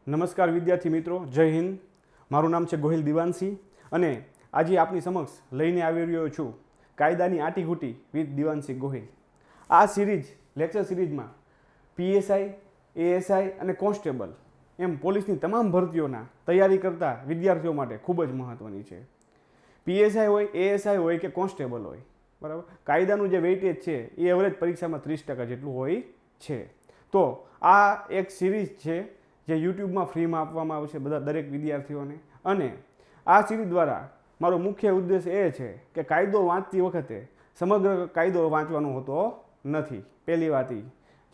નમસ્કાર વિદ્યાર્થી મિત્રો, જય હિન્દ. મારું નામ છે ગોહિલ દિવાનસિંહ અને આજે આપની સમક્ષ લઈને આવી રહ્યો છું કાયદાની આટીઘૂટી વિથ દિવાનસિંહ ગોહિલ. આ સિરીઝ લેક્ચર સિરીઝમાં પીએસઆઈ, એએસઆઈ અને કોન્સ્ટેબલ એમ પોલીસની તમામ ભરતીઓના તૈયારી કરતા વિદ્યાર્થીઓ માટે ખૂબ જ મહત્ત્વની છે. પીએસઆઈ હોય, એએસઆઈ હોય કે કોન્સ્ટેબલ હોય, બરાબર, કાયદાનું જે વેઇટેજ છે એ એવરેજ પરીક્ષામાં 30% જેટલું હોય છે. તો આ એક સિરીઝ છે જે યુટ્યુબમાં ફ્રીમાં આપવામાં આવશે દરેક વિદ્યાર્થીઓને. અને આ સિરીઝ દ્વારા મારો મુખ્ય ઉદ્દેશ એ છે કે કાયદો વાંચતી વખતે સમગ્ર કાયદો વાંચવાનો હોતો નથી. પહેલી વાત એ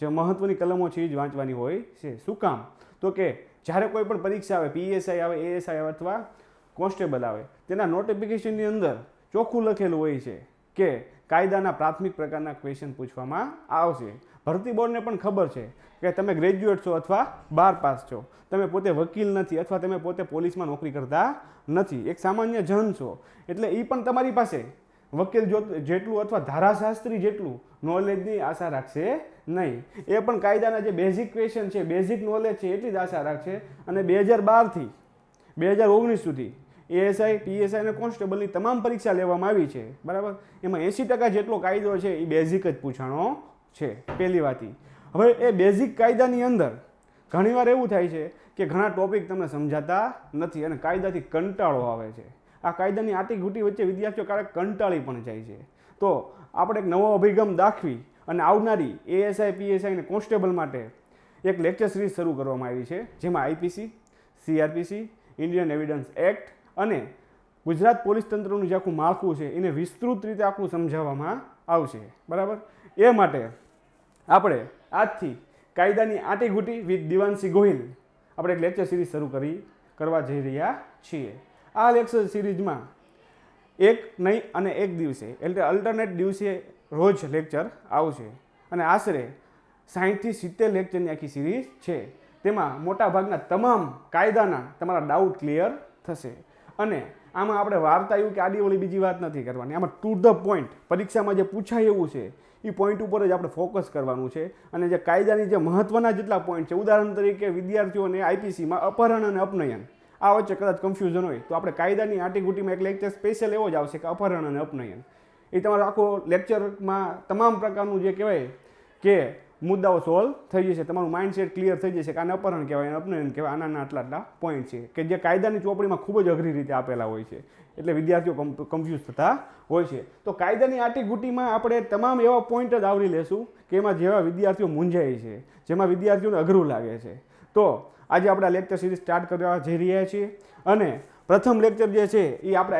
જે મહત્ત્વની કલમો છે એ જ વાંચવાની હોય છે. શું કામ? તો કે જ્યારે કોઈ પણ પરીક્ષા આવે, પીએસઆઈ આવે, એએસઆઈ આવે અથવા કોન્સ્ટેબલ આવે, તેના નોટિફિકેશનની અંદર ચોખ્ખું લખેલું હોય છે કે કાયદાના પ્રાથમિક પ્રકારના ક્વેશ્ચન પૂછવામાં આવશે. ભરતી બોર્ડને પણ ખબર છે કે તમે ગ્રેજ્યુએટ છો અથવા 12 પાસ છો, તમે પોતે વકીલ નથી અથવા તમે પોતે પોલીસમાં નોકરી કરતા નથી, એક સામાન્ય જન છો, એટલે એ પણ તમારી પાસે વકીલ જેટલું અથવા ધારાશાસ્ત્રી જેટલું નોલેજની આશા રાખશે નહીં. એ પણ કાયદાના જે બેઝિક ક્વેશ્ચન છે, બેઝિક નોલેજ છે એટલી જ આશા રાખશે. અને 2012થી 2019 સુધી એએસઆઈ, પીએસઆઈ અને કોન્સ્ટેબલની તમામ પરીક્ષા લેવામાં આવી છે, બરાબર. એમાં 80% જેટલો કાયદો છે એ બેઝિક જ પૂછાણો છે. પહેલી વાત. હવે એ બેઝિક કાયદાની અંદર ઘણીવાર એવું થાય છે કે ઘણા ટોપિક તમને સમજાતા નથી અને કાયદાથી કંટાળો આવે છે. આ કાયદાની આટીઘૂટી વચ્ચે વિદ્યાર્થીઓ ક્યારેક કંટાળી પણ જાય છે. તો આપણે એક નવો અભિગમ દાખવી અને આવનારી એએસઆઈ, પીએસઆઈ અને કોન્સ્ટેબલ માટે એક લેક્ચર સિરીઝ શરૂ કરવામાં આવી છે, જેમાં IPC, CrPC, Indian evidence act અને ગુજરાત પોલીસ તંત્રનું જે આખું માળખું છે એને વિસ્તૃત રીતે આખું સમજાવવામાં આવશે, બરાબર. એ માટે આપણે આજથી કાયદાની આટીઘૂટી વિથ દિવાનસિંહ ગોહિલ આપણે એક લેક્ચર સિરીઝ શરૂ કરવા જઈ રહ્યા છીએ. આ લેક્ચર સિરીઝમાં એક નહીં અને એક દિવસે એટલે અલ્ટરનેટ દિવસે રોજ લેક્ચર આવશે અને આશરે 60થી 70 લેક્ચરની આખી સિરીઝ છે. તેમાં મોટાભાગના તમામ કાયદાના તમારા ડાઉટ ક્લિયર થશે. અને આમાં આપણે વાર્તા એવું કે આડીઓળી બીજી વાત નથી કરવાની. આમાં ટુ ધ પોઈન્ટ પરીક્ષામાં જે પૂછાય એવું છે એ પોઈન્ટ ઉપર જ આપણે ફોકસ કરવાનું છે. અને જે કાયદાની જે મહત્ત્વના જેટલા પોઈન્ટ છે, ઉદાહરણ તરીકે વિદ્યાર્થીઓને આઈપીસીમાં અપહરણ અને અપનયન, આ વચ્ચે કદાચ કન્ફ્યુઝન હોય તો આપણે કાયદાની આટીઘૂટીમાં એક લેક્ચર સ્પેશિયલ એવો જ આવશે કે અપહરણ અને અપનયન. એ તમારો આખો લેક્ચરમાં તમામ પ્રકારનું જે કહેવાય કે મુદ્દાઓ સોલ્વ થઈ જશે, તમારું માઇન્ડસેટ ક્લિયર થઈ જશે કે આને અપહરણ કહેવાય, અપનયન કહેવાય, આના આટલા પોઈન્ટ છે કે જે કાયદાની ચોપડીમાં ખૂબ જ અઘરી રીતે આપેલા હોય છે, એટલે વિદ્યાર્થીઓ કન્ફ્યુઝ થતા હોય છે. તો કાયદાની આટીઘૂટીમાં આપણે તમામ એવા પોઈન્ટ જ આવરી લેશું કે એમાં જેવા વિદ્યાર્થીઓ મૂંઝાય છે, જેમાં વિદ્યાર્થીઓને અઘરું લાગે છે. તો આજે આપણે આ લેક્ચર સિરીઝ સ્ટાર્ટ કરવા જઈ રહ્યા છીએ અને પ્રથમ લેક્ચર જે છે એ આપણે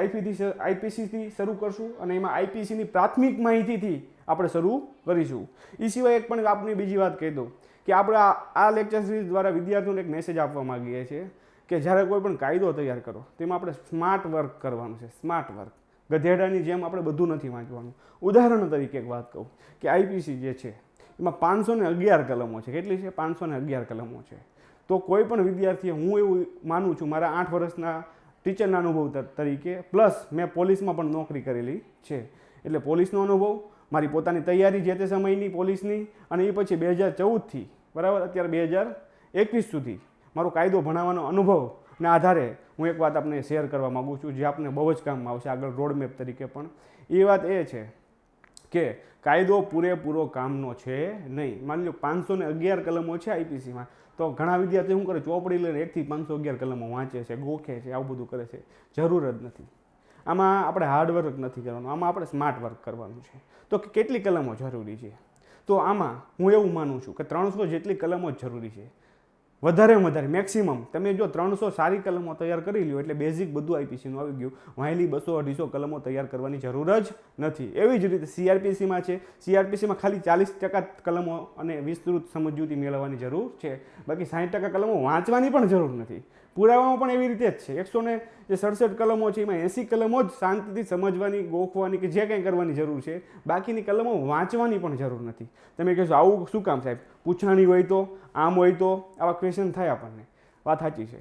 આઈપીસીથી શરૂ કરશું અને એમાં આઈપીસીની પ્રાથમિક માહિતીથી આપણે શરૂ કરીશું. એ સિવાય એક પણ આપની બીજી વાત કહી દઉં કે આપણે આ લેક્ચર સિરીઝ દ્વારા વિદ્યાર્થીઓને એક મેસેજ આપવા માંગીએ છીએ કે જ્યારે કોઈ પણ કાયદો તૈયાર કરો તેમાં આપણે સ્માર્ટ વર્ક કરવાનું છે. સ્માર્ટ વર્ક, ગધેડાની જેમ આપણે બધું નથી વાંચવાનું. ઉદાહરણ તરીકે એક વાત કહું કે આઈપીસી જે છે એમાં 511 કલમો છે. કેટલી છે? 511 કલમો છે. તો કોઈ પણ વિદ્યાર્થીએ, હું એવું માનું છું મારા 8 વર્ષના ટીચરના અનુભવ તરીકે, પ્લસ મેં પોલીસમાં પણ નોકરી કરેલી છે, એટલે પોલીસનો અનુભવ, મારી પોતાની તૈયારી જે તે સમયની પોલીસની, અને એ પછી 2014થી બરાબર અત્યારે 2021 સુધી મારો કાયદો ભણાવવાનો અનુભવના આધારે હું એક વાત આપને શેર કરવા માગું છું જે આપને બહુ જ કામમાં આવશે આગળ રોડમેપ તરીકે પણ. એ વાત એ છે કે કાયદો પૂરેપૂરો કામનો છે નહીં. માની લો 511 કલમો છે આઈપીસીમાં, તો ઘણા વિદ્યાર્થીઓ શું કરે, ચોપડી લઈને 1 થી 511 કલમો વાંચે છે, ગોખે છે, આવું બધું કરે છે. જરૂર જ નથી. આમાં આપણે હાર્ડવર્ક નથી કરવાનું, આમાં આપણે સ્માર્ટ વર્ક કરવાનું છે. તો કેટલી કલમો જરૂરી છે? તો આમાં હું એવું માનું છું કે 300 જેટલી કલમો જ જરૂરી છે. વધારેમાં વધારે મેક્સિમમ તમે જો 300 સારી કલમો તૈયાર કરી લ્યો એટલે બેઝિક બધું આઈપીસીનું આવી ગયું. વાયલી 200-250 કલમો તૈયાર કરવાની જરૂર જ નથી. એવી જ રીતે સીઆરપીસીમાં છે, સીઆરપીસીમાં ખાલી 40% કલમો અને વિસ્તૃત સમજૂતી મેળવવાની જરૂર છે. બાકી 60% કલમો વાંચવાની પણ જરૂર નથી. પુરાવામાં પણ એવી રીતે જ છે. 167 કલમો છે એમાં 80 કલમો જ શાંતિથી સમજવાની, ગોખવાની કે જે કંઈ કરવાની જરૂર છે. બાકીની કલમો વાંચવાની પણ જરૂર નથી. તમે કહેશો આવું શું કામ સાહેબ, પૂછાણી હોય તો, આમ હોય તો, આવા ક્વેશ્ચન થાય આપણને. વાત સાચી છે.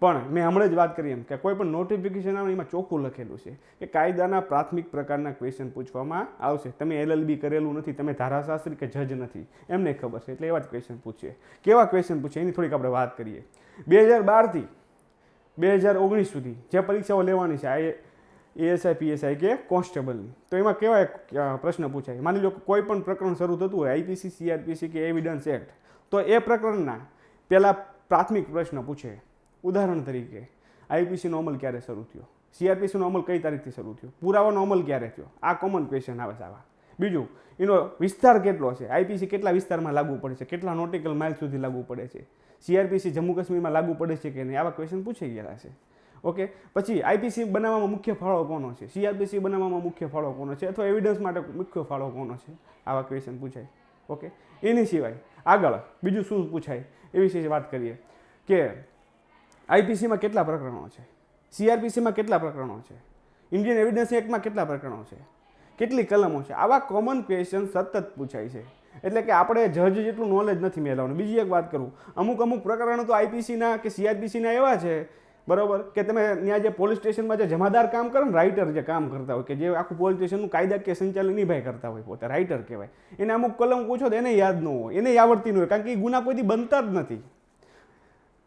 પણ મેં હમણાં જ વાત કરી એમ કે કોઈ પણ નોટિફિકેશન આવે એમાં ચોખ્ખું લખેલું છે કે કાયદાના પ્રાથમિક પ્રકારના ક્વેશ્ચન પૂછવામાં આવશે. તમે LLB કરેલું નથી, તમે ધારાશાસ્ત્રી કે જજ નથી, એમને ખબર છે, એટલે એવા જ ક્વેશ્ચન પૂછે. કેવા ક્વેશ્ચન પૂછે એની થોડીક આપણે વાત કરીએ. 2012 થી 2019 સુધી જે પરીક્ષાઓ લેવાની છે ASI PSI કે કોન્સ્ટેબલની, તો એમાં કેવા પ્રશ્ન પૂછાય. માની લો કોઈ પણ પ્રકરણ શરૂ થતું હોય IPC CRPC કે એવિડન્સ એક્ટ, તો એ પ્રકરણના પહેલા પ્રાથમિક પ્રશ્ન પૂછે. ઉદાહરણ તરીકે IPCનો અમલ ક્યારે શરૂ થયો, CRPCનો અમલ કઈ તારીખથી શરૂ થયો, પુરાવાનો અમલ ક્યારે થયો, આ કોમન ક્વેશ્ચન આવે છે આવા. બીજું, એનો વિસ્તાર કેટલો છે, IPC કેટલા વિસ્તારમાં લાગુ પડે છે, કેટલા નોટિકલ માઇલ સુધી લાગુ પડે છે, CRPC જમ્મુ કાશ્મીરમાં લાગુ પડે છે કે નહીં, આવા ક્વેશ્ચન પૂછાઈ ગયેલા છે. ઓકે, પછી IPC બનાવવામાં મુખ્ય ફાળો કોનો છે, CRPC બનાવવામાં મુખ્ય ફાળો કોનો છે, અથવા એવિડન્સ માટે મુખ્ય ફાળો કોનો છે, આવા ક્વેશ્ચન પૂછાય. ઓકે, એની સિવાય આગળ બીજું શું પૂછાય એ વિશે વાત કરીએ કે IPCમાં કેટલા પ્રકરણો છે, CRPCમાં કેટલા પ્રકરણો છે, ઇન્ડિયન એવિડન્સ એક્ટમાં કેટલા પ્રકરણો છે, કેટલી કલમો છે. આવા કોમન ક્વેશ્ચન સતત પૂછાય છે. એટલે કે આપણે જજ જેટલું નોલેજ નથી મેળવવાનું. બીજી એક વાત કરું, અમુક પ્રકરણો તો IPCના કે CRPCના એવા છે, બરાબર, કે તમે ત્યાં જે પોલીસ સ્ટેશનમાં જે જમાદાર કામ કરે ને, રાઇટર જે કામ કરતા હોય, કે જે આખું પોલીસ સ્ટેશનનું કાયદાકીય સંચાલન નિભાઈ કરતા હોય, પોતે રાઇટર કહેવાય, એને અમુક કલમ પૂછો તો એને યાદ ન હોય, એને આવડતી ન હોય, કારણ કે એ ગુના કોઈથી બનતા જ નથી.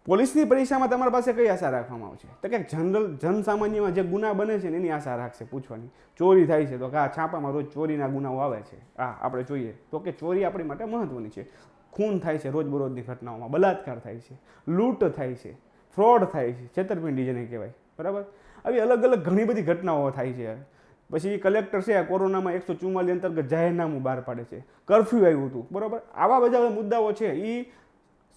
પોલીસની પરીક્ષામાં તમારી પાસે કઈ આશા રાખવામાં આવશે? તો કે જનસામાન્યમાં જે ગુના બને છે ને એની આશા રાખશે પૂછવાની. ચોરી થાય છે તો કે આ છાપામાં રોજ ચોરીના ગુનાઓ આવે છે, આપણે જોઈએ તો કે ચોરી આપણી માટે મહત્વની છે. ખૂન થાય છે રોજબરોજની ઘટનાઓમાં, બલાત્કાર થાય છે, લૂંટ થાય છે, ફ્રોડ થાય છે, છેતરપિંડી જેને કહેવાય, બરાબર. આવી અલગ અલગ ઘણી બધી ઘટનાઓ થાય છે. પછી કલેક્ટર છે કોરોનામાં 144 અંતર્ગત જાહેરનામું બહાર પાડે છે, કરફ્યુ આવ્યું હતું, બરાબર. આવા બધા મુદ્દાઓ છે એ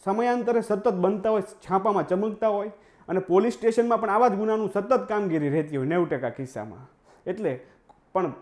સમયાંતરે સતત બનતા હોય, છાપામાં ચમકતા હોય, અને પોલીસ સ્ટેશનમાં પણ આવા જ ગુનાનું સતત કામગીરી રહેતી હોય 90% કિસ્સામાં. એટલે પણ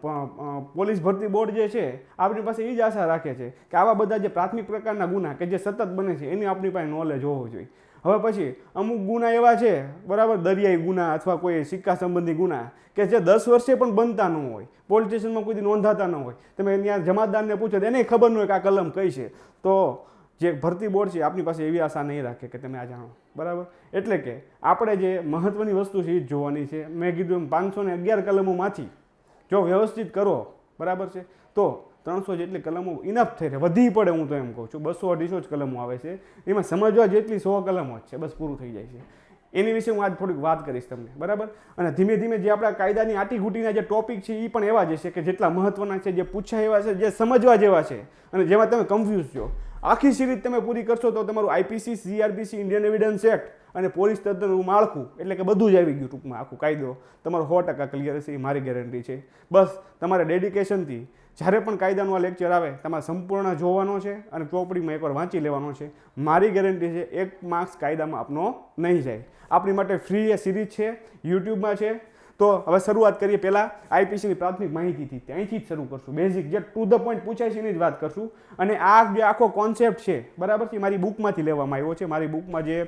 પોલીસ ભરતી બોર્ડ જે છે આપણી પાસે એ જ આશા રાખે છે કે આવા બધા જે પ્રાથમિક પ્રકારના ગુના કે જે સતત બને છે એની આપણી પાસે નોલેજ હોવો જોઈએ. હવે પછી અમુક ગુના એવા છે, બરાબર, દરિયાઈ ગુના અથવા કોઈ સિક્કા સંબંધી ગુના કે જે 10 વર્ષે પણ બનતા ન હોય, પોલીસ સ્ટેશનમાં કોઈ નોંધાતા ન હોય, તમે ત્યાં જમાતદારને પૂછો તો એને ખબર ન હોય કે આ કલમ કઈ છે. તો જે ભરતી બોર્ડ છે આપણી પાસે એવી આશા નહીં રાખે કે તમે આ જાણો, બરાબર. એટલે કે આપણે જે મહત્વની વસ્તુ છે એ જ જોવાની છે. મેં કીધું એમ 511 કલમોમાંથી જો વ્યવસ્થિત કરો, બરાબર છે, તો 300 જેટલી કલમો ઇનફ થઈ રહે. વધી પડે હું તો એમ કહું છું, 200-250 જ કલમો આવે છે, એમાં સમજવા જેટલી 100 કલમો જ છે, બસ પૂરું થઈ જાય છે. એની વિશે હું આજ થોડીક વાત કરીશ તમને, બરાબર. અને ધીમે ધીમે જે આપણા કાયદાની આટીઘૂટીના જે ટોપિક છે એ પણ એવા જ છે કે જેટલા મહત્વના છે, જે પૂછાય એવા છે, જે સમજવા જેવા છે, અને જેમાં તમે કન્ફ્યુઝ છો. આખી સિરીઝ તમે પૂરી કરશો તો તમારું IPC CRPC Indian evidence act અને પોલીસ તંત્રનું માળખું, એટલે કે બધું જ આવી ગયું ટૂંકમાં, આખું કાયદો તમારો 100% ક્લિયર હશે, એ મારી ગેરંટી છે. બસ તમારે ડેડિકેશનથી જ્યારે પણ કાયદાનું આ લેક્ચર આવે તમારે સંપૂર્ણ જોવાનો છે અને ચોપડીમાં એકવાર વાંચી લેવાનો છે. મારી ગેરંટી છે 1 માર્ક્સ કાયદામાં આપનો નહીં જાય. આપણી માટે ફ્રી એ સિરીઝ છે, યુટ્યુબમાં છે. તો હવે શરૂઆત કરીએ. પહેલાં IPCની પ્રાથમિક માહિતીથી, ત્યાંથી જ શરૂ કરશું. બેઝિક જે ટુ ધ પોઈન્ટ પૂછાય છે એની જ વાત કરશું. અને આ જે આખો કોન્સેપ્ટ છે, બરાબર છે, મારી બુકમાંથી લેવામાં આવ્યો છે. મારી બુકમાં જે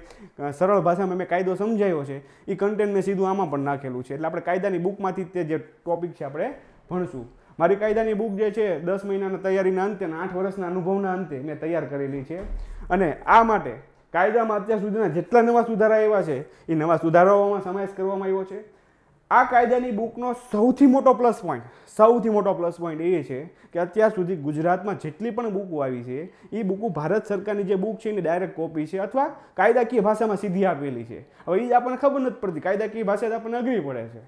સરળ ભાષામાં મેં કાયદો સમજાવ્યો છે એ કન્ટેન્ટ મેં સીધું આમાં પણ નાખેલું છે. એટલે આપણે કાયદાની બુકમાંથી તે જે ટોપિક છે આપણે ભણશું. મારી કાયદાની બુક જે છે 10 મહિનાના તૈયારીના અંતે અને 8 વર્ષના અનુભવના અંતે મેં તૈયાર કરેલી છે. અને આ માટે કાયદામાં અત્યાર સુધીના જેટલા નવા સુધારા આવ્યા છે એ નવા સુધારાઓમાં સમાવેશ કરવામાં આવ્યો છે. આ કાયદાની બુકનો સૌથી મોટો પ્લસ પોઈન્ટ એ છે કે અત્યાર સુધી ગુજરાતમાં જેટલી પણ બુકો આવી છે એ બુકો ભારત સરકારની જે બુક છે એની ડાયરેક્ટ કોપી છે અથવા કાયદાકીય ભાષામાં સીધી આપેલી છે. હવે એ આપણને ખબર નથી પડતી, કાયદાકીય ભાષા જ આપણને અઘરી પડે છે,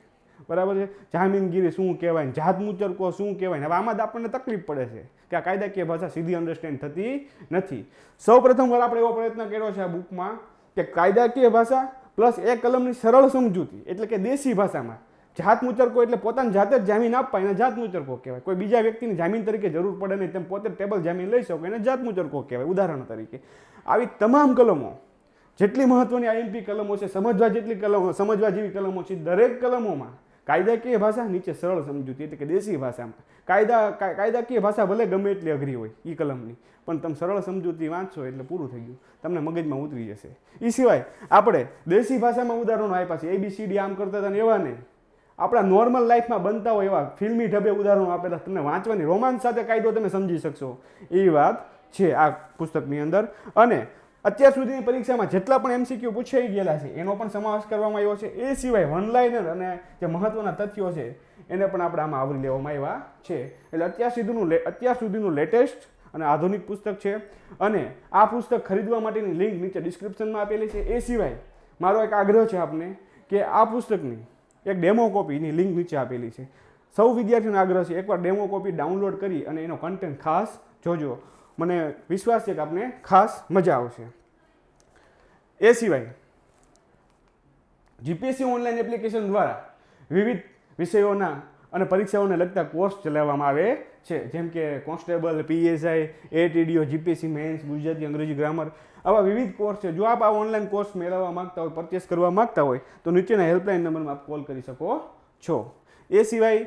બરાબર છે. જામીનગીરી શું કહેવાય, જાત મુચરકો શું કહેવાય, હવે આમાં જ આપણને તકલીફ પડે છે કે આ કાયદાકીય ભાષા સીધી અન્ડરસ્ટેન્ડ થતી નથી. સૌ પ્રથમ વાર આપણે એવો પ્રયત્ન કર્યો છે આ બુકમાં કે કાયદાકીય ભાષા પ્લસ એ કલમની સરળ સમજૂતી, એટલે કે દેશી ભાષામાં. જાત મુચરકો એટલે પોતાની જાતે જ જામીન આપવા એને જાત મુચરકો કહેવાય. કોઈ બીજા વ્યક્તિની જામીન તરીકે જરૂર પડે નહીં, તેમ પોતે ટેબલ જામીન લઈ શકો એને જાત મુચરકો કહેવાય, ઉદાહરણ તરીકે. આવી તમામ કલમો, જેટલી મહત્વની IMP કલમો છે, સમજવા જેવી કલમો છે, દરેક કલમોમાં કાયદાકીય ભાષા, નીચે સરળ સમજૂતી એટલે કે દેશી ભાષામાં. કાયદાકીય ભાષા ભલે ગમે એટલી અઘરી હોય એ કલમની, પણ તમે સરળ સમજૂતી વાંચશો એટલે પૂરું થઈ ગયું, તમને મગજમાં ઉતરી જશે. એ સિવાય આપણે દેશી ભાષામાં ઉદાહરણો આપ્યા છે, ABCD આમ કરતા હતા ને એવા નહીં, આપણા નોર્મલ લાઈફમાં બનતા હોય એવા ફિલ્મી ઢબે ઉદાહરણો આપેલા, તમને વાંચવાની રોમાંચ સાથે કાયદો તમે સમજી શકશો એવી વાત છે આ પુસ્તકની અંદર. અને અત્યાર સુધીની પરીક્ષામાં જેટલા પણ એમસીક્યુ પૂછાઈ ગયેલા છે એનો પણ સમાવેશ કરવામાં આવ્યો છે. એ સિવાય વન લાઇનર અને જે મહત્વના તથ્યો છે એને પણ આપણે આમાં આવરી લેવામાં આવ્યા છે. એટલે અત્યાર સુધીનું લેટેસ્ટ અને આધુનિક પુસ્તક છે. અને આ પુસ્તક ખરીદવા માટેની લિંક નીચે ડિસ્ક્રિપ્શનમાં આપેલી છે. એ સિવાય મારો એક આગ્રહ છે આપને કે આ પુસ્તકની એક ડેમો કોપીની લિંક નીચે આપેલી છે. સૌ વિદ્યાર્થીઓનો આગ્રહ છે એકવાર ડેમો કોપી ડાઉનલોડ કરી અને એનો કન્ટેન્ટ ખાસ જોજો. મને વિશ્વાસ છે કે આપને ખાસ મજા આવશે. એ સિવાય જીપીએસસી ઓનલાઈન એપ્લિકેશન દ્વારા વિવિધ વિષયોના અને પરીક્ષાઓને લગતા કોર્સ ચલાવવામાં આવે છે. જેમ કે constable, PSI, ATDO, GPSC mains, Gujarati, અંગ્રેજી ગ્રામર, આવા વિવિધ કોર્સ છે. જો આપ આ ઓનલાઈન કોર્સ મેળવવા માંગતા હોય, પરચેસ કરવા માંગતા હોય તો નીચેના હેલ્પલાઇન નંબરમાં આપ કોલ કરી શકો છો. એ સિવાય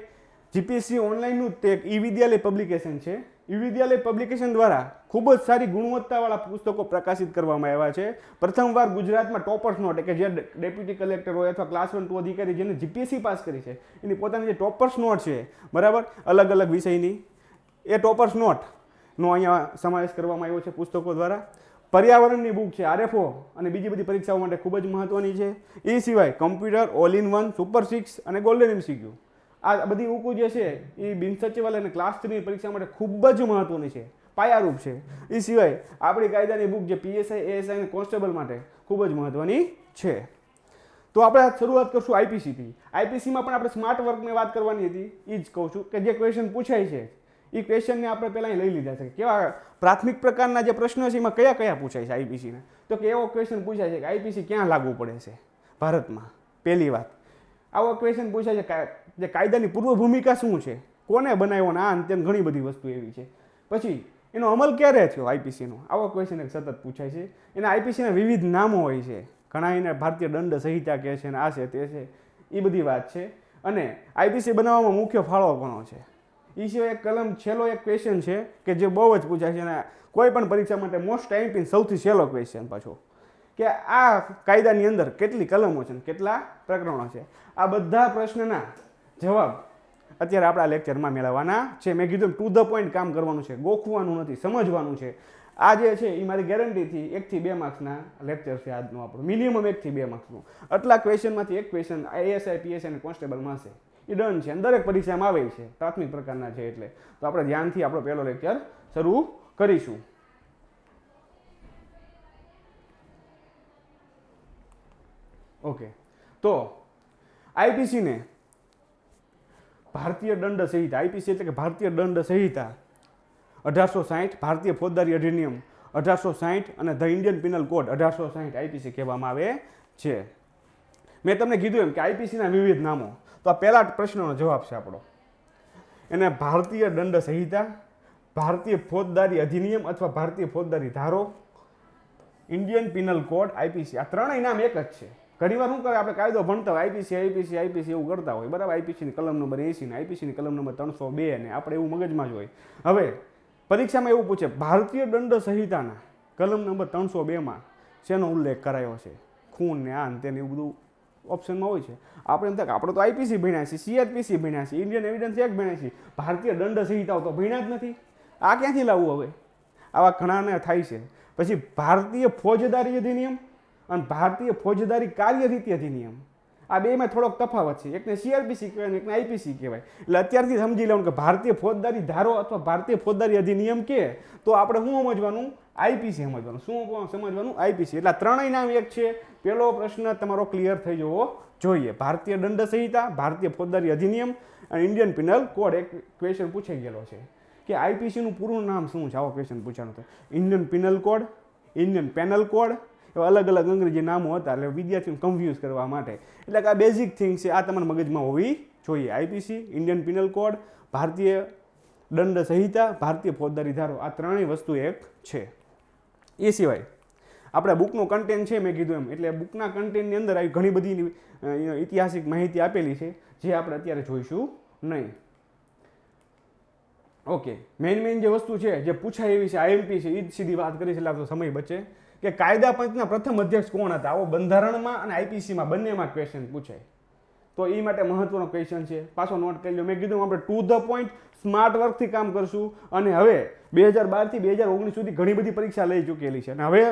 જીપીએસસી ઓનલાઈનનું તે એક ઈ વિદ્યાલય પબ્લિકેશન છે. ઈ વિદ્યાલય પબ્લિકેશન દ્વારા ખૂબ જ સારી ગુણવત્તાવાળા પુસ્તકો પ્રકાશિત કરવામાં આવ્યા છે. પ્રથમવાર ગુજરાતમાં ટોપર્સ નોટ કે જે ડેપ્યુટી કલેક્ટર હોય અથવા ક્લાસ 1 2 અધિકારી જેને જીપીએસસી પાસ કરી છે એની પોતાની જે ટોપર્સ નોટ છે બરાબર અલગ અલગ વિષયની એ ટોપર્સ નોટનો અહીંયા સમાવેશ કરવામાં આવ્યો છે પુસ્તકો દ્વારા. પર્યાવરણની બુક છે આરએફઓ અને બીજી બધી પરીક્ષાઓ માટે ખૂબ જ મહત્વની છે. એ સિવાય computer, all in one, super 6 અને ગોલ્ડન એમસીક્યુ આ બધી બુકો જે છે એ બિન સચિવાલય અને ક્લાસ 3 પરીક્ષા માટે ખૂબ જ મહત્વની છે, પાયારૂપ છે. એ સિવાય આપણી કાયદાની બુક જે પીએસઆઈ, એએસઆઈ અને કોન્સ્ટેબલ માટે ખૂબ જ મહત્વની છે. તો આપણે શરૂઆત કરશું આઈપીસીથી. આઈપીસીમાં પણ આપણે સ્માર્ટ વર્કની વાત કરવાની હતી. એ જ કહું છું કે જે ક્વેશ્ચન પૂછાય છે એ ક્વેશ્ચનને આપણે પહેલાં લઈ લીધા છે. કેવા પ્રાથમિક પ્રકારના જે પ્રશ્નો છે એમાં કયા કયા પૂછાય છે આઈપીસીના? તો કે એવો ક્વેશ્ચન પૂછાય છે કે આઈપીસી ક્યાં લાગુ પડે છે ભારતમાં? પહેલી વાત આવો ક્વેશ્ચન પૂછાય છે જે કાયદાની પૂર્વ ભૂમિકા શું છે, કોને બનાવ્યો ને આ તેમ ઘણી બધી વસ્તુ એવી છે. પછી એનો અમલ ક્યારે થયો આઈપીસીનો, આવો ક્વેશ્ચન એક સતત પૂછાય છે. એના આઈપીસીના વિવિધ નામો હોય છે, ઘણા એને ભારતીય દંડ સંહિતા કહે છે ને આ છે તે છે, એ બધી વાત છે. અને આઈપીસી બનાવવામાં મુખ્ય ફાળો કોનો છે? એ સિવાય એક કલમ છેલ્લો એક ક્વેશ્ચન છે કે જે બહુ જ પૂછાય છે અને કોઈ પણ પરીક્ષા માટે મોસ્ટ ટાઈમ સૌથી છેલ્લો ક્વેશ્ચન પાછો કે આ કાયદાની અંદર કેટલી કલમો છે કેટલા પ્રકરણો છે. આ બધા પ્રશ્નના જવાબ અત્યારે આપણા લેક્ચરમાં મેળવવાના છે. મેં કીધું ટુ ધ પોઈન્ટ કામ કરવાનું છે, ગોખવાનું નથી, સમજવાનું છે. આ જે છે એ મારી ગેરંટીથી 1 થી 2 માર્ક્સના લેક્ચર છે આજનું આપણું, મિનિમમ 1 થી 2 માર્ક્સનું. આટલા ક્વેશ્ચનમાંથી એક ક્વેશ્ચન એએસઆઈ, પીએસઆઈ અને કોન્સ્ટેબલમાં હશે. એ ડન છે અને દરેક પરીક્ષામાં આવે છે, પ્રાથમિક પ્રકારના છે. એટલે તો આપણે ધ્યાનથી આપણો પહેલો લેક્ચર શરૂ કરીશું. ઓકે, તો આઈપીસીને ભારતીય દંડ સંહિતા, આઈપીસી એટલે કે ભારતીય દંડ સંહિતા 1860, ભારતીય ફોજદારી અધિનિયમ 1860 અને the Indian penal code 1860 IPC કહેવામાં આવે છે. મેં તમને કીધું એમ કે આઈપીસીના વિવિધ નામો. તો આ પહેલા પ્રશ્નનો જવાબ છે આપણો. એને ભારતીય દંડ સંહિતા, ભારતીય ફોજદારી અધિનિયમ અથવા ભારતીય ફોજદારી ધારો, ઇન્ડિયન પિનલ કોડ, આઈપીસી, આ ત્રણેય નામ એક જ છે. ઘણીવાર શું કરે આપણે કાયદો ભણતા હોય આઈપીસી એવું કરતા હોય બરાબર. આઈપીસીની કલમ નંબર 80 ને આઈપીસીની કલમ નંબર 302 ને આપણે એવું મગજમાં જ હોય. હવે પરીક્ષામાં એવું પૂછે ભારતીય દંડ સંહિતાના કલમ નંબર 302માં શેનો ઉલ્લેખ કરાયો છે? ખૂન ને આ ને તેને એવું બધું ઓપ્શનમાં હોય છે. આપણે એમ થાય કે આપણે તો આઈપીસી ભણ્યા છીએ, સીઆરપીસી ભણ્યા છીએ, ઇન્ડિયન એવિડન્સ એક્ટ ભણ્યા છીએ, ભારતીય દંડ સંહિતાઓ તો ભણ્યા જ નથી. આ ક્યાંથી લાવવું? હવે આવા ઘણાને થાય છે. પછી ભારતીય ફોજદારી અધિનિયમ અને ભારતીય ફોજદારી કાર્યરીતિ અધિનિયમ, આ બેમાં થોડોક તફાવત છે. એકને સીઆરપીસી કહેવાય અને એકને આઈપીસી કહેવાય. એટલે અત્યારથી સમજી લેવાનું કે ભારતીય ફોજદારી ધારો અથવા ભારતીય ફોજદારી અધિનિયમ કે તો આપણે શું સમજવાનું? આઈપીસી સમજવાનું. શું સમજવાનું? આઈપીસી. એટલે ત્રણેય નામ એક છે. પહેલો પ્રશ્ન તમારો ક્લિયર થઈ જવો જોઈએ. ભારતીય દંડ સંહિતા, ભારતીય ફોજદારી અધિનિયમ અને ઇન્ડિયન પિનલ કોડ. એક ક્વેશ્ચન પૂછાઈ ગયેલો છે કે આઈપીસીનું પૂરું નામ શું છે? આવો ક્વેશ્ચન પૂછાનો હતો. Indian penal code, Indian panel code, એવા અલગ અલગ અંગ્રેજી નામો હતા એટલે વિદ્યાર્થીઓને કન્ફ્યુઝ કરવા માટે. એટલે કે આ બેઝિક થિંગ છે, આ તમારા મગજમાં હોવી જોઈએ. આઈપીસી, ઇન્ડિયન પિનલ કોડ, ભારતીય દંડ સંહિતા, ભારતીય ફોજદારી ધારો, આ ત્રણેય વસ્તુ એક છે. એ સિવાય આપણા બુકનો કન્ટેન્ટ છે મેં કીધું એમ, એટલે બુકના કન્ટેન્ટની અંદર આવી ઘણી બધી ઐતિહાસિક માહિતી આપેલી છે જે આપણે અત્યારે જોઈશું નહીં. ઓકે, મેઇન જે વસ્તુ છે જે પૂછાય એવી છે આઈએમપી છે એ જ સીધી વાત કરી છે એટલે આપણો સમય બચે. કે કાયદા પંચના પ્રથમ અધ્યક્ષ કોણ હતા? આવો બંધારણમાં અને આઈપીસીમાં બંનેમાં ક્વેશ્ચન પૂછાય તો એ માટે મહત્વનો ક્વેશ્ચન છે. પાછો નોટ કરી લો. મેં કીધું આપણે ટુ ધ પોઈન્ટ સ્માર્ટ વર્કથી કામ કરશું. અને હવે 2012 થી 2019 સુધી ઘણી બધી પરીક્ષા લઈ ચૂકેલી છે અને હવે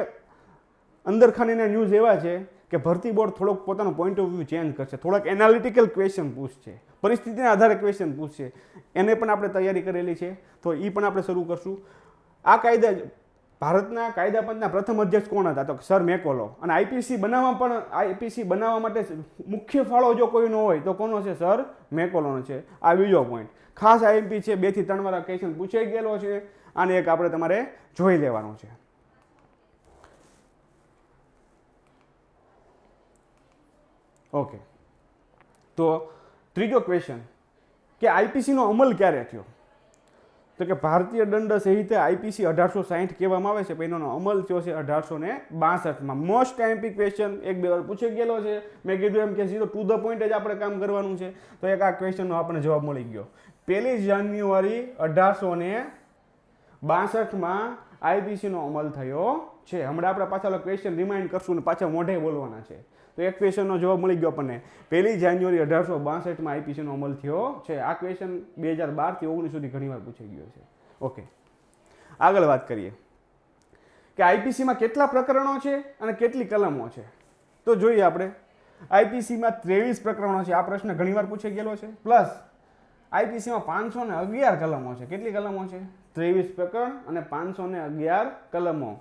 અંદરખાનીના ન્યૂઝ એવા છે કે ભરતી બોર્ડ થોડોક પોતાનો પોઈન્ટ ઓફ વ્યૂ ચેન્જ કરશે, થોડાક એનાલિટિકલ ક્વેશ્ચન પૂછશે, પરિસ્થિતિના આધારે ક્વેશ્ચન પૂછશે. એને પણ આપણે તૈયારી કરેલી છે, તો એ પણ આપણે શરૂ કરશું. આ કાયદા ભારતના કાયદા પંચના પ્રથમ અધ્યક્ષ કોણ હતા? તો સર મેકોલો. અને આઈપીસી બનાવવા માટે મુખ્ય ફાળો જો કોઈનો હોય તો કોનો છે? સર મેકોલોનો છે. આ બીજો પોઈન્ટ ખાસ આઈએમપી છે, 2 થી 3 વાર ક્વેશ્ચન પૂછાઈ ગયેલો છે. આને એક આપણે તમારે જોઈ લેવાનો છે. ઓકે, તો ત્રીજો ક્વેશ્ચન કે આઈપીસીનો અમલ ક્યારે થયો? તો કે ભારતીય દંડ સંહિતા આઈપીસી 1860 કહેવામાં આવે છે, પણ એનો અમલ થયો છે 1862માં. મોસ્ટ આઈએમપી ક્વેશ્ચન 1-2 વાર પૂછી ગયેલો છે. મેં કીધું એમ કે સીધો ટુ ધ પોઈન્ટ જ આપણે કામ કરવાનું છે. તો એક આ ક્વેશ્ચનનો આપણને જવાબ મળી ગયો. 1 જાન્યુઆરી 1862માં આઈપીસીનો અમલ થયો છે. હમણાં આપણે પાછા ક્વેશ્ચન રિમાઇન્ડ કરશું ને પાછા મોઢે બોલવાના છે. તો એક ક્વેશ્ચનનો જવાબ મળી ગયો આપણને. 1 જાન્યુઆરી 1862માં આઈપીસીનો અમલ થયો છે. આ ક્વેશ્ચન 2012 થી 19 સુધી ઘણીવાર પૂછાઈ ગયો છે. ઓકે, આગળ વાત કરીએ કે આઈપીસીમાં કેટલા પ્રકરણો છે અને કેટલી કલમો છે. તો જોઈએ આપણે. આઈપીસીમાં 23 પ્રકરણો છે. આ પ્રશ્ન ઘણીવાર પૂછાઈ ગયેલો છે. પ્લસ આઈપીસીમાં 511 કલમો છે. કેટલી કલમો છે? 23 પ્રકરણ અને 511 કલમો.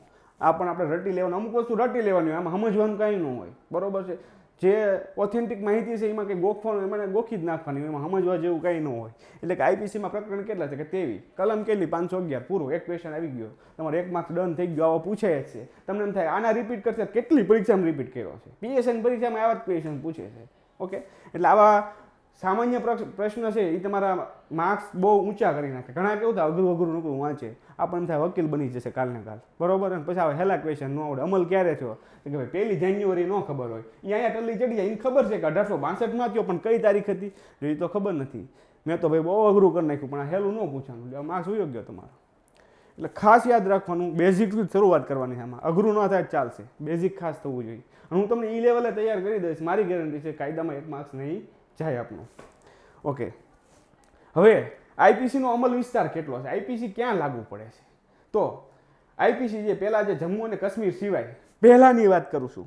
આ પણ આપણે રટી લેવાનું. અમુક વસ્તુ રટી લેવાની હોય, આમાં સમજવાનું કંઈ ન હોય. બરોબર છે. જે ઓથેન્ટિક માહિતી છે એમાં કંઈ ગોખવાનું, એમાં ગોખી જ નાખવાની, એમાં સમજવા જેવું કંઈ ન હોય. એટલે કે આઈપીસીમાં પ્રકરણ કેટલા છે? કે 23. કલમ કેટલી? 511. પૂરું, એક ક્વેશ્ચન આવી ગયો. તમારે 1 માર્ક્સ ડન થઈ ગયો. આવો પૂછાય જ છે. તમને એમ થાય આના રિપીટ કરશે, કેટલી પરીક્ષામાં રિપીટ કર્યો છે? પીએસઆઈની પરીક્ષામાં આવા જ ક્વેશ્ચન પૂછે છે. ઓકે, એટલે આવા સામાન્ય પ્રશ્ન છે એ તમારા માર્ક્સ બહુ ઊંચા કરી નાખે. ઘણા કેવું થાય, અઘરું નકરું વાંચે, આપણને થાય વકીલ બની જશે કાલને કાલ. બરોબર. અને પછી આવે હેલા ક્વેશ્ચન ન આવડે. અમલ ક્યારે થયો? કે ભાઈ 1 જાન્યુઆરી ન ખબર હોય, અહીંયા ટલ્લી ચડી જાય. એને ખબર છે કે 1862માં થયો, પણ કઈ તારીખ હતી એ તો ખબર નથી. મેં તો ભાઈ બહુ અઘરું કરી નાખ્યું, પણ આ હેલું ન પૂછવાનું, માર્ક્સ ઉયો ગયો તમારો. એટલે ખાસ યાદ રાખવાનું, બેઝિકથી શરૂઆત કરવાની છે. આમાં અઘરું ન થાય ચાલશે, બેઝિક ખાસ થવું જોઈએ. અને હું તમને ઈ લેવલે તૈયાર કરી દઈશ, મારી ગેરંટી છે. કાયદામાં 1 માર્ક્સ નહીં જાય આપનો. ઓકે, હવે આઈપીસીનો અમલ વિસ્તાર કેટલો છે? આઈપીસી ક્યાં લાગુ પડે છે? તો આઈપીસી જે પહેલાં જે જમ્મુ અને કાશ્મીર સિવાય, પહેલાંની વાત કરું છું,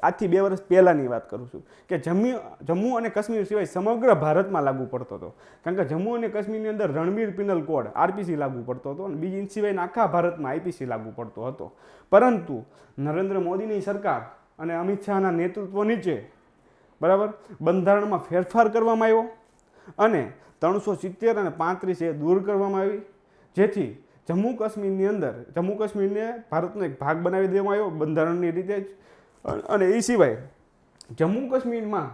આજથી 2 વર્ષ પહેલાંની વાત કરું છું, કે જમ્મુ અને કાશ્મીર સિવાય સમગ્ર ભારતમાં લાગુ પડતો હતો. કારણ કે જમ્મુ અને કાશ્મીરની અંદર રણબીર પિનલ કોડ આરપીસી લાગુ પડતો હતો, અને બીજી સિવાયના આખા ભારતમાં આઈપીસી લાગુ પડતો હતો. પરંતુ નરેન્દ્ર મોદીની સરકાર અને અમિત શાહના નેતૃત્વ નીચે, બરાબર, બંધારણમાં ફેરફાર કરવામાં આવ્યો અને 370 અને 35 એ દૂર કરવામાં આવી, જેથી જમ્મુ કાશ્મીરની અંદર જમ્મુ કાશ્મીરને ભારતનો એક ભાગ બનાવી દેવામાં આવ્યો બંધારણની રીતે જ. અને એ સિવાય જમ્મુ કાશ્મીરમાં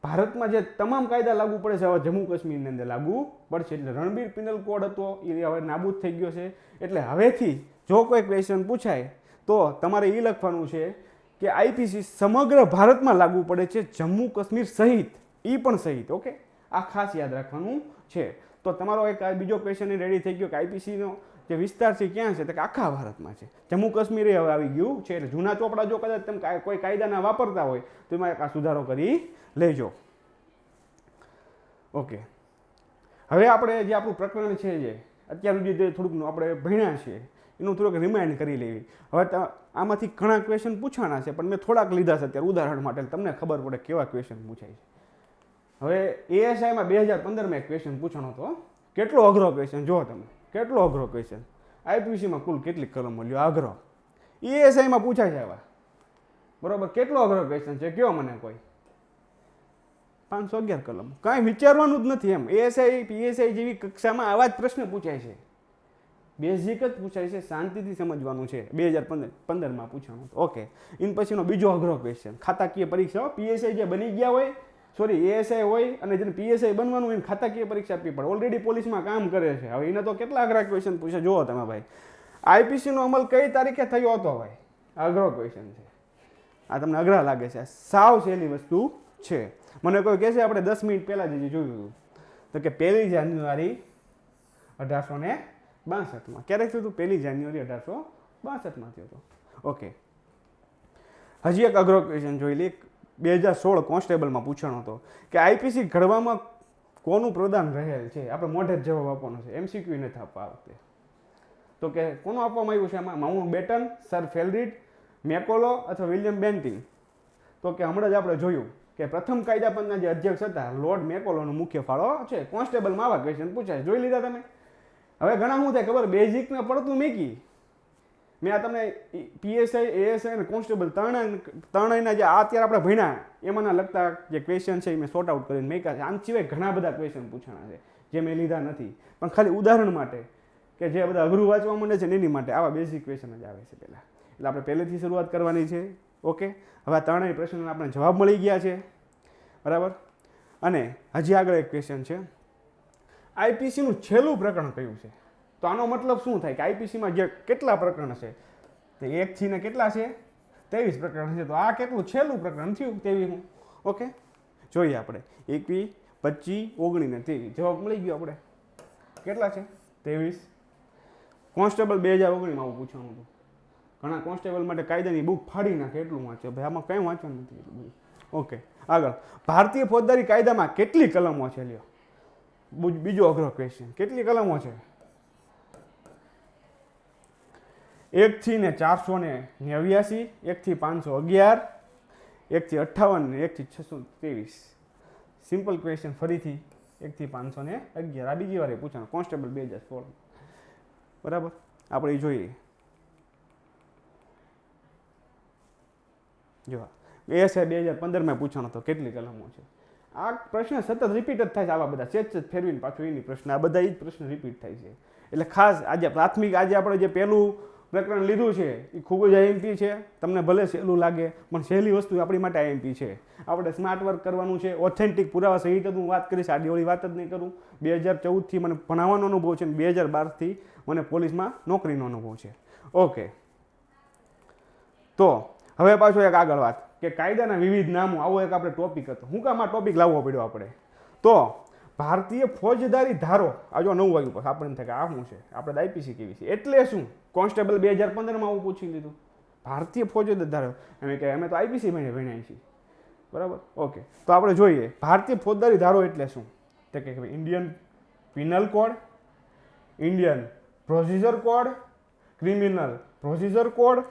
ભારતમાં જે તમામ કાયદા લાગુ પડે છે, હવે જમ્મુ કાશ્મીરની અંદર લાગુ પડશે. એટલે રણબીર પિનલ કોડ હતો એ હવે નાબૂદ થઈ ગયો છે. એટલે હવેથી જો કોઈ ક્વેશ્ચન પૂછાય તો તમારે એ લખવાનું છે કે આઈપીસી સમગ્ર ભારતમાં લાગુ પડે છે, જમ્મુ કાશ્મીર સહિત, એ પણ સહિત. ઓકે, આ ખાસ યાદ રાખવાનું છે. તો તમારો એક બીજો ક્વેશ્ચન રેડી થઈ ગયો કે આઈપીસીનો જે વિસ્તાર છે ક્યાં છે? તો કે આખા ભારતમાં છે. જમ્મુ કાશ્મીર હવે આવી ગયું છે. એટલે જૂના ચોપડા જો કદાચ તમે કોઈ કાયદાના વાપરતા હોય તો એમાં આ સુધારો કરી લેજો. ઓકે, હવે આપણે જે આપણું પ્રકરણ છે, જે અત્યાર સુધી જે થોડુંક આપણે ભણ્યા છે એનું થોડુંક રિમાઇન્ડ કરી લેવી. હવે આમાંથી ઘણા ક્વેશ્ચન પૂછવાના છે, પણ મેં થોડાક લીધા છે અત્યારે ઉદાહરણ માટે, તમને ખબર પડે કેવા ક્વેશ્ચન પૂછાય છે. હવે એએસઆઈમાં 2015માં એક ક્વેશ્ચન પૂછવાનો હતો. કેટલો અઘરો ક્વેશ્ચન, જો તમે કેટલો અઘરો ક્વેશ્ચન. આઈપીસીમાં કુલ કેટલી કલમો લ્યો? અઘરો એએસઆઈમાં પૂછાય છે આવા. બરોબર, કેટલો અઘરો ક્વેશ્ચન છે કયો મને કોઈ? 511 કલમ. કાંઈ વિચારવાનું જ નથી એમ. એએસઆઈ પીએસઆઈ જેવી કક્ષામાં આવા જ પ્રશ્ન પૂછાય છે. બેઝિક જ પૂછાય છે, શાંતિથી સમજવાનું છે. 2015માં પૂછવાનું. ઓકે, એન પછીનો બીજો અઘરો ક્વેશ્ચન, ખાતાકીય પરીક્ષા. પીએસઆઈ જે બની ગયા હોય, સોરી એએસઆઈ હોય અને જેને પીએસઆઈ બનવાનું હોય, ખાતાકીય પરીક્ષા આપવી પડે. ઓલરેડી પોલીસમાં કામ કરે છે. હવે એને તો કેટલા અઘરા ક્વેશ્ચન પૂછે જુઓ તમે ભાઈ. આઈપીસીનો અમલ કઈ તારીખે થયો હતો ભાઈ? અઘરો ક્વેશ્ચન છે. આ તમને અઘરા લાગે છે? સાવ સહેલી વસ્તુ છે. મને કોઈ કહે છે આપણે 10 મિનિટ પહેલાં જ જોયું હતું, તો કે 1 જાન્યુઆરી 1862માં. ક્યારે થયું હતું? 1 જાન્યુઆરી 1862માં થયો હતો. ઓકે, હજી એક અઘરો ક્વેશ્ચન જોઈ લે. 2016 કોન્સ્ટેબલમાં પૂછવાનો હતો કે આઈપીસી ઘડવામાં કોનું પ્રદાન રહેલ છે? આપણે મોઢે જ જવાબ આપવાનો છે, એમસીક્યુ નથી આપવા આ વખતે. તો કે કોનું આપવામાં આવ્યું છે આમાં? માઉન્ટ બેટન, સર ફેલરીડ, મેકોલો અથવા વિલિયમ બેન્ટિંગ? તો કે હમણાં જ આપણે જોયું કે પ્રથમ કાયદા પંચના જે અધ્યક્ષ હતા લોર્ડ મેકોલોનો મુખ્ય ફાળો છે. કોન્સ્ટેબલમાં આવા ક્વેશ્ચન પૂછાય, જોઈ લીધા તમે. હવે ઘણા શું થાય ખબર, બેઝિકને પડતું મેકી. મેં આ તમને પીએસઆઈ, એએસઆઈ અને કોન્સ્ટેબલ ત્રણેયના જે અત્યારે આપણે ભણ્યા એમાંના લગતા જે ક્વેશ્ચન છે એ મેં સોર્ટ આઉટ કરીને મેકા છે. આમ સિવાય ઘણા બધા ક્વેશ્ચન પૂછાણા છે જે મેં લીધા નથી, પણ ખાલી ઉદાહરણ માટે કે જે બધા અઘરું વાંચવા માંડે છે એની માટે આવા બેઝિક ક્વેશ્ચન જ આવે છે પહેલાં. એટલે આપણે પહેલેથી શરૂઆત કરવાની છે. ઓકે, હવે આ ત્રણેય પ્રશ્નોના આપણે જવાબ મળી ગયા છે, બરાબર. અને હજી આગળ એક ક્વેશ્ચન છે, આઈપીસીનું છેલ્લું પ્રકરણ કયું છે? તો આનો મતલબ શું થાય કે આઈપીસીમાં જે કેટલા પ્રકરણ છે તે 1 થી ને કેટલા છે? 23 પ્રકરણ છે. તો આ કેટલું છેલ્લું પ્રકરણ થયું? 23. ઓકે, જોઈએ આપણે 21, 25, 19 ને 23. જવાબ મળી ગયો આપણે. કેટલા છે? 23. કોન્સ્ટેબલ 2019માં આવું પૂછવાનું હતું. ઘણા કોન્સ્ટેબલ માટે કાયદાની બુક ફાડી નાખે એટલું વાંચે, ભાઈ આમાં કંઈ વાંચવાનું નથી એટલું બધું. ઓકે, આગળ ભારતીય ફોજદારી કાયદામાં કેટલી કલમો છે? લ્યો બીજો અઘરો ક્વેશ્ચન, કેટલી કલમો છે? 1 થી ને 489, 1 થી 511, 1 થી 58 ને 1 થી 623. સિમ્પલ ક્વેશ્ચન, ફરીથી 1 થી 511. આ બીજી વાર પૂછાનો, કોન્સ્ટેબલ 2016, બરાબર. આપણે જોઈએ, જો એએસઆઈ 2015માં પૂછાનો હતો કેટલી કલમો છે. આ પ્રશ્ન સતત રિપીટ જ થાય છે, આવા બધા સેજ ફેરવીને પાછું એની પ્રશ્ન, આ બધા એ જ પ્રશ્ન રિપીટ થાય છે. એટલે ખાસ આજે પ્રાથમિક આજે આપણે જે પહેલું પ્રકરણ લીધું છે એ ખૂબ જ આઈએમપી છે. તમને ભલે સહેલું લાગે પણ સહેલી વસ્તુ આપણી માટે આઈએમપી છે. આપણે સ્માર્ટ વર્ક કરવાનું છે, ઓથેન્ટિક પુરાવા સહિત હું વાત કરીશ, આડીઓળી વાત જ નહીં કરું. 2014થી મને ભણાવવાનો અનુભવ છે અને 2012થી મને પોલીસમાં નોકરીનો અનુભવ છે. ઓકે, તો હવે પાછો એક આગળ વાત કે કાયદાના વિવિધ નામો, આવો એક આપણે ટોપિક હતો. હું કામ આ ટોપિક લાવવો પડ્યો આપણે? તો ભારતીય ફોજદારી ધારો, આ જો નવું આવ્યું, આપણને થાય કે આ શું છે, આપણે આઈપીસી કેવી છે એટલે શું? કોન્સ્ટેબલ 2015માં આવું પૂછી લીધું. ભારતીય ફોજદારી ધારો એમ કે અમે તો આઈપીસી ભણ્યા છીએ, બરાબર. ઓકે, તો આપણે જોઈએ ભારતીય ફોજદારી ધારો એટલે શું. તો કે Indian penal code, Indian procedure code, criminal procedure code,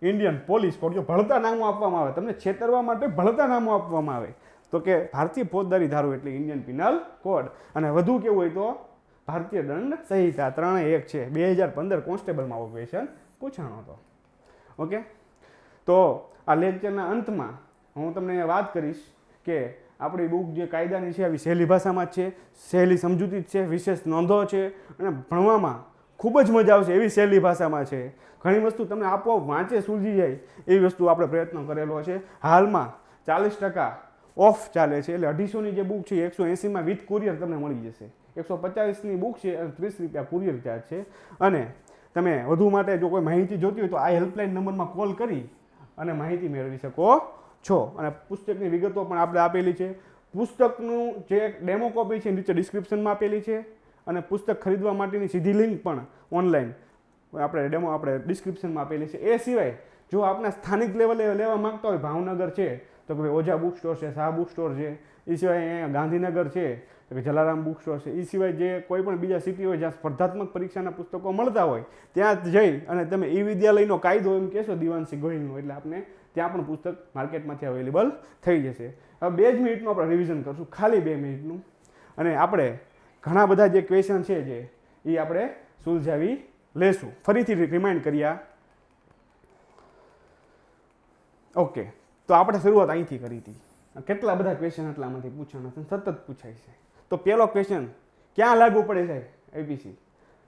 Indian police code. જો ભળતા નામો આપવામાં આવે, તમને છેતરવા માટે ભળતા નામો આપવામાં આવે તો કે ભારતીય ફોજદારી ધારો એટલે ઇન્ડિયન પિનલ કોડ. અને વધુ કેવું હોય તો ભારતીય દંડ સંહિતા. ત્રણેય એક છે. 2015 કોન્સ્ટેબલમાં આવો ક્વેશ્ચન પૂછાણો હતો. ઓકે, તો આ લેક્ચરના અંતમાં હું તમને વાત કરીશ કે આપણી બુક જે કાયદાની છે આવી સહેલી ભાષામાં જ છે, સહેલી સમજૂતી જ છે, વિશેષ નોંધો છે અને ભણવામાં ખૂબ જ મજા આવશે એવી સહેલી ભાષામાં છે. ઘણી વસ્તુ તમને આપોઆપ વાંચે સૂઝી જાય એવી વસ્તુ આપણે પ્રયત્ન કરેલો છે. હાલમાં 40% ઓફ ચાલે છે, એટલે 250ની જે બુક છે 180માં વિથ કુરિયર તમને મળી જશે. 150ની બુક છે અને 30 રૂપિયા કુરિયર ચાર્જ છે. અને તમે વધુ માટે જો કોઈ માહિતી જોતી હોય તો આ હેલ્પલાઇન નંબરમાં કોલ કરી અને માહિતી મેળવી શકો છો. અને પુસ્તકની વિગતો પણ આપણે આપેલી છે. પુસ્તકનું જે ડેમો કોપી છે નીચે ડિસ્ક્રિપ્શનમાં આપેલી છે અને પુસ્તક ખરીદવા માટેની સીધી લિંક પણ ઓનલાઈન આપણે ડિસ્ક્રિપ્શનમાં આપેલી છે. એ સિવાય જો આપણા સ્થાનિક લેવલે લેવા માંગતા હોય, ભાવનગર છે તો કે ભાઈ ઓઝા બુક સ્ટોર છે, શાહ બુક સ્ટોર છે. એ સિવાય અહીંયા ગાંધીનગર છે તો કે જલારામ બુક સ્ટોર છે. એ સિવાય જે કોઈ પણ બીજા સિટી હોય જ્યાં સ્પર્ધાત્મક પરીક્ષાના પુસ્તકો મળતા હોય ત્યાં જઈ અને તમે ઈ વિદ્યાલયનો કાયદો એમ કહેશો દિવાનસિંહ ગોહિલનો, એટલે આપણે ત્યાં પણ પુસ્તક માર્કેટમાંથી અવેલેબલ થઈ જશે. હવે 2 જ મિનિટનું આપણે રિવિઝન કરશું, ખાલી 2 મિનિટનું. અને આપણે ઘણા બધા જે ક્વેશ્ચન છે જે એ આપણે સુલઝાવી લેશું. ફરીથી રિમાઇન્ડ કર્યા. ઓકે, તો આપણે શરૂઆત અહીંથી કરી હતી. કેટલા બધા ક્વેશ્ચન એટલામાંથી પૂછવાના છે, સતત પૂછાય છે. તો પહેલો ક્વેશ્ચન ક્યાં લાગુ પડે છે આઈપીસી?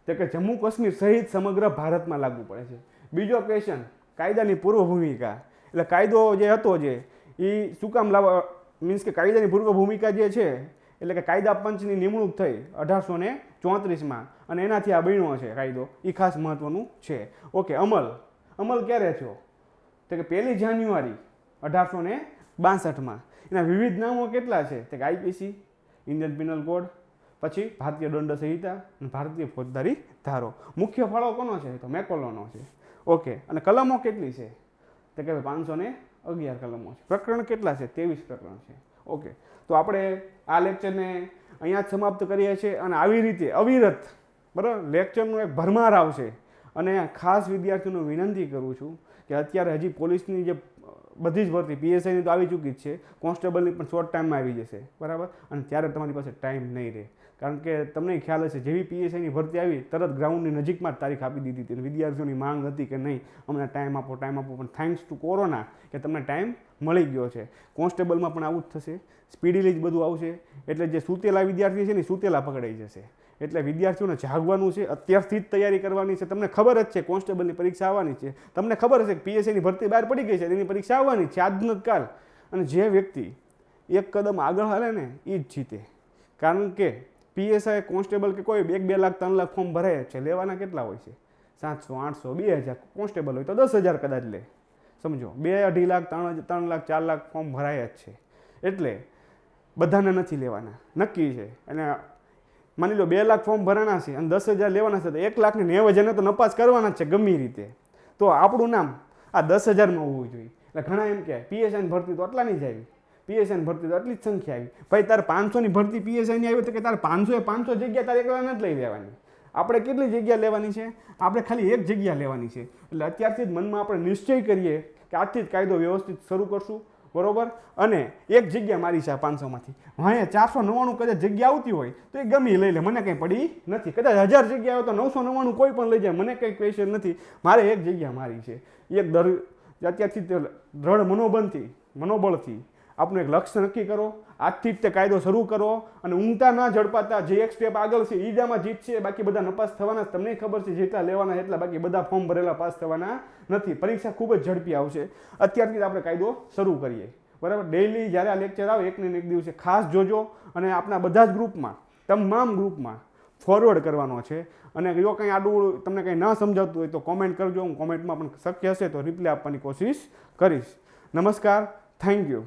તો કે જમ્મુ કાશ્મીર સહિત સમગ્ર ભારતમાં લાગુ પડે છે. બીજો ક્વેશ્ચન કાયદાની પૂર્વ ભૂમિકા, એટલે કાયદો જે હતો જે એ શું કામ લાવવા, મીન્સ કે કાયદાની પૂર્વ ભૂમિકા જે છે એટલે કે કાયદા પંચની નિમણૂક થઈ 1834માં અને એનાથી આ બન્યો છે કાયદો, એ ખાસ મહત્વનું છે. ઓકે, અમલ ક્યારે થયો? તો કે 1 જાન્યુઆરી 1862માં. એના વિવિધ નામો કેટલા છે? તો કે આઈપીસી, ઇન્ડિયન પિનલ કોડ, પછી ભારતીય દંડ સંહિતા અને ભારતીય ફોજદારી ધારો. મુખ્ય ફાળો કોનો છે? તો મેકોલોનો છે. ઓકે, અને કલમો કેટલી છે? તો કે 511 કલમો છે. પ્રકરણ કેટલા છે? 23 પ્રકરણ છે. ઓકે, તો આપણે આ લેક્ચરને અહીંયા જ સમાપ્ત કરીએ છીએ અને આવી રીતે અવિરત બરાબર લેક્ચરનો એક ભરમાર આવશે. અને ખાસ વિદ્યાર્થીઓને વિનંતી કરું છું કે અત્યારે હજી પોલીસની જે બધી જ ભરતી પીએસઆઈની તો આવી ચૂકી જ છે, કોન્સ્ટેબલની પણ શોર્ટ ટાઈમમાં આવી જશે, બરાબર. અને ત્યારે તમારી પાસે ટાઈમ નહીં રહે, કારણ કે તમને ખ્યાલ હશે જેવી પીએસઆઈની ભરતી આવી તરત ગ્રાઉન્ડની નજીકમાં જ તારીખ આપી દીધી હતી. વિદ્યાર્થીઓની માંગ હતી કે નહીં અમને ટાઈમ આપો, પણ થેન્ક્સ ટુ કોરોના કે તમને ટાઈમ મળી ગયો છે. કોન્સ્ટેબલમાં પણ આવું જ થશે, સ્પીડીલી જ બધું આવશે. એટલે જે સૂતેલા વિદ્યાર્થી છે ને સૂતેલા પકડાઈ જશે. એટલે વિદ્યાર્થીઓને જાગવાનું છે, અત્યારથી જ તૈયારી કરવાની છે. તમને ખબર જ છે કોન્સ્ટેબલની પરીક્ષા આવવાની છે, તમને ખબર હશે કે પીએસઆઈની ભરતી બહાર પડી ગઈ છે, તેની પરીક્ષા આવવાની છે આજનો જ કાલ. અને જે વ્યક્તિ એક કદમ આગળ હાલે ને એ જ જીતે, કારણ કે પીએસઆઈ કોન્સ્ટેબલ કે કોઈ 1-2 લાખ 3 લાખ ફોર્મ ભરાય છે, લેવાના કેટલા હોય છે? 700 800 2000. કોન્સ્ટેબલ હોય તો 10,000 કદાચ લે, સમજો. 2-2.5 લાખ 3 લાખ 4 લાખ ફોર્મ ભરાય જ છે. એટલે બધાને નથી લેવાના, નક્કી છે. અને માની લો 2 લાખ ફોર્મ ભરાના છે અને 10,000 લેવાના છે, તો 1,90,000 તો નપાસ કરવાના જ છે ગમે રીતે. તો આપણું નામ આ 10,000માં હોવું જોઈએ. એટલે ઘણા એમ કહે પીએસઆઈની ભરતી તો આટલાની જ આવી, પીએસઆઈની ભરતી તો આટલી જ સંખ્યા આવી. ભાઈ તારે 500ની ભરતી પીએસઆઈની આવી તો કે તારે 500 જગ્યા તારે એકલા નથી લઈ લેવાની. આપણે કેટલી જગ્યા લેવાની છે? આપણે ખાલી એક જગ્યા લેવાની છે. એટલે અત્યારથી જ મનમાં આપણે નિશ્ચય કરીએ કે આજથી જ કાયદો વ્યવસ્થિત શરૂ કરશું, બરોબર. અને એક જગ્યા મારી છે આ 500માંથી, હા 499 કદાચ જગ્યા આવતી હોય તો એ ગમી લઈ લે, મને કંઈ પડી નથી. કદાચ 1000 જગ્યા આવે તો 999 કોઈ પણ લઈ જાય, મને કંઈ ક્વેશ્ચન નથી. મારે એક જગ્યા મારી છે. એક અત્યારથી દ્રઢ મનોબળથી આપણું એક લક્ષ્ય નક્કી કરો, આજથી જ તે કાયદો શરૂ કરો. અને ઊંઘતા ના ઝડપાતા જે એક સ્ટેપ આગળ છે ઈજામાં જીતશે, બાકી બધા નપાસ થવાના. તમને ખબર છે જેટલા લેવાના એટલા, બાકી બધા ફોર્મ ભરેલા પાસ થવાના નથી. પરીક્ષા ખૂબ જ ઝડપી આવશે. અત્યારથી જ આપણે કાયદો શરૂ કરીએ, બરાબર. ડેઇલી જ્યારે આ લેક્ચર આવે એકને એક દિવસે ખાસ જોજો. અને આપણા બધા જ ગ્રુપમાં, તમામ ગ્રુપમાં ફોરવર્ડ કરવાનો છે. અને જો કંઈ આડું તમને કંઈ ન સમજાતું હોય તો કોમેન્ટ કરજો, હું કોમેન્ટમાં પણ શક્ય હશે તો રિપ્લાય આપવાની કોશિશ કરીશ. નમસ્કાર, થેન્ક યુ.